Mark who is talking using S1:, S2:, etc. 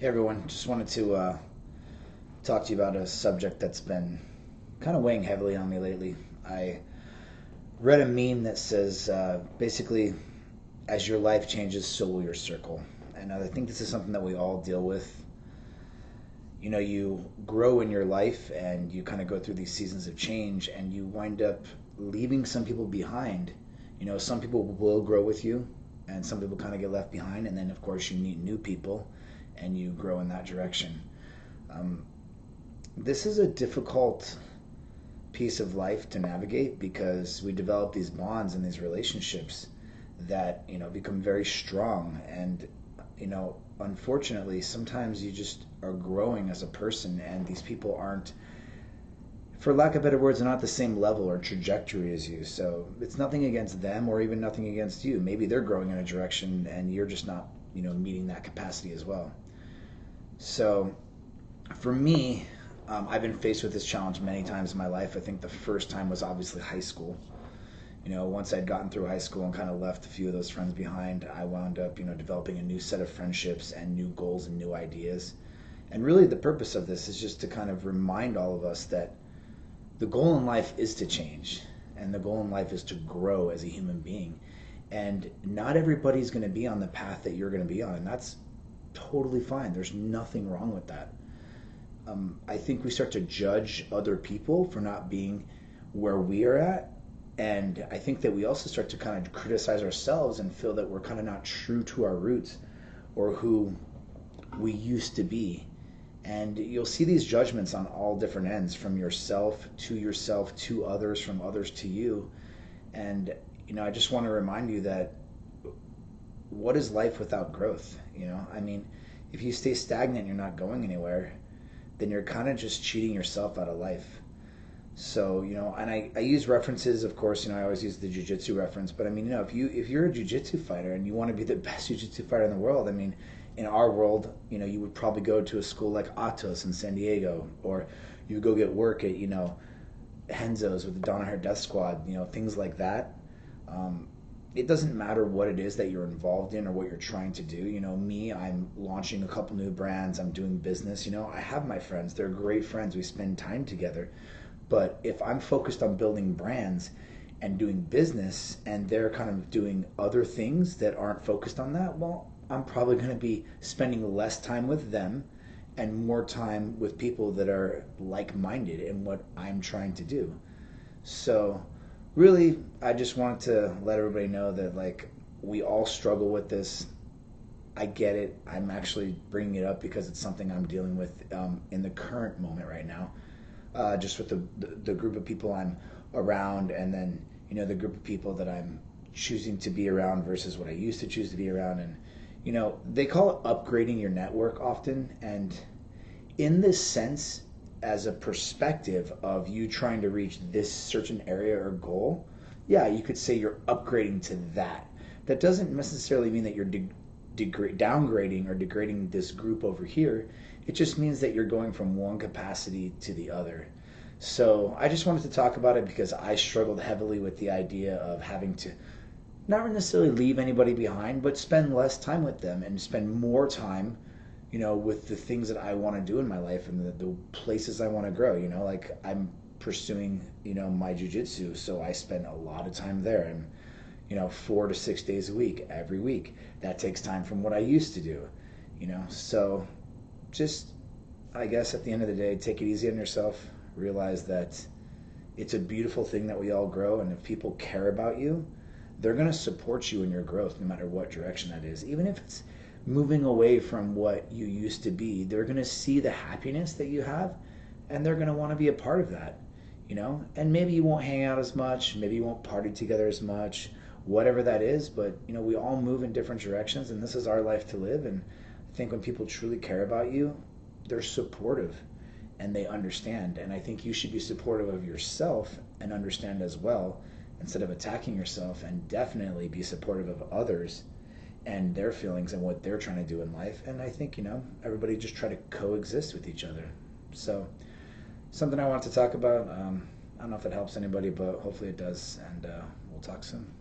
S1: Hey everyone, just wanted to talk to you about a subject that's been kind of weighing heavily on me lately. I read a meme that says basically, as your life changes, so will your circle. And I think this is something that we all deal with. You know, you grow in your life and you kind of go through these seasons of change and you wind up leaving some people behind. You know, some people will grow with you and some people kind of get left behind. And then, of course, you meet new people and you grow in that direction. Um, this is a difficult piece of life to navigate because we develop these bonds and these relationships that become very strong, and unfortunately sometimes you just are growing as a person and these people aren't, for lack of better words, they're not the same level or trajectory as you. So it's nothing against them or even nothing against you. Maybe they're growing in a direction and you're just not meeting that capacity as well. So for me, I've been faced with this challenge many times in my life. I think the first time was obviously high school. Once I'd gotten through high school and kind of left a few of those friends behind, I wound up, developing a new set of friendships and new goals and new ideas. And really the purpose of this is just to kind of remind all of us that the goal in life is to change, and the goal in life is to grow as a human being. And not everybody's going to be on the path that you're going to be on, and that's totally fine. There's nothing wrong with that. I think we start to judge other people for not being where we are at. And I think that we also start to kind of criticize ourselves and feel that we're kind of not true to our roots or who we used to be. And you'll see these judgments on all different ends, from yourself to others, from others to you. And, I just want to remind you that what is life without growth? I mean, if you stay stagnant, you're not going anywhere, then you're kind of just cheating yourself out of life. So, and I use references, of course, I always use the jiu-jitsu reference, but I mean, if you're a jiu-jitsu fighter and you want to be the best jiu-jitsu fighter in the world, I mean, in our world, you would probably go to a school like Atos in San Diego, or you would go get work at, Henzo's with the Danaher Death Squad, things like that. It doesn't matter what it is that you're involved in or what you're trying to do. Me, I'm launching a couple new brands. I'm doing business. I have my friends. They're great friends. We spend time together. But if I'm focused on building brands and doing business and they're kind of doing other things that aren't focused on that, well, I'm probably going to be spending less time with them and more time with people that are like-minded in what I'm trying to do. So really, I just wanted to let everybody know that, like, we all struggle with this. I get it. I'm actually bringing it up because it's something I'm dealing with in the current moment right now, just with the group of people I'm around, and then the group of people that I'm choosing to be around versus what I used to choose to be around. And they call it upgrading your network often, and in this sense, as a perspective of you trying to reach this certain area or goal, yeah, you could say you're upgrading to that. That doesn't necessarily mean that you're downgrading or degrading this group over here. It just means that you're going from one capacity to the other. So I just wanted to talk about it because I struggled heavily with the idea of having to not necessarily leave anybody behind, but spend less time with them and spend more time with the things that I want to do in my life and the places I want to grow. Like, I'm pursuing, my jujitsu, so I spend a lot of time there. And, 4 to 6 days a week, every week. That takes time from what I used to do, So just, I guess at the end of the day, take it easy on yourself. Realize that it's a beautiful thing that we all grow, and if people care about you, they're going to support you in your growth no matter what direction that is. Even if it's moving away from what you used to be, they're going to see the happiness that you have and they're going to want to be a part of that, and maybe you won't hang out as much, maybe you won't party together as much, whatever that is, but we all move in different directions, and this is our life to live. And I think when people truly care about you, they're supportive and they understand, and I think you should be supportive of yourself and understand as well, instead of attacking yourself, and definitely be supportive of others and their feelings and what they're trying to do in life. And I think, everybody just try to coexist with each other. So something I want to talk about. I don't know if it helps anybody, but hopefully it does. And we'll talk soon.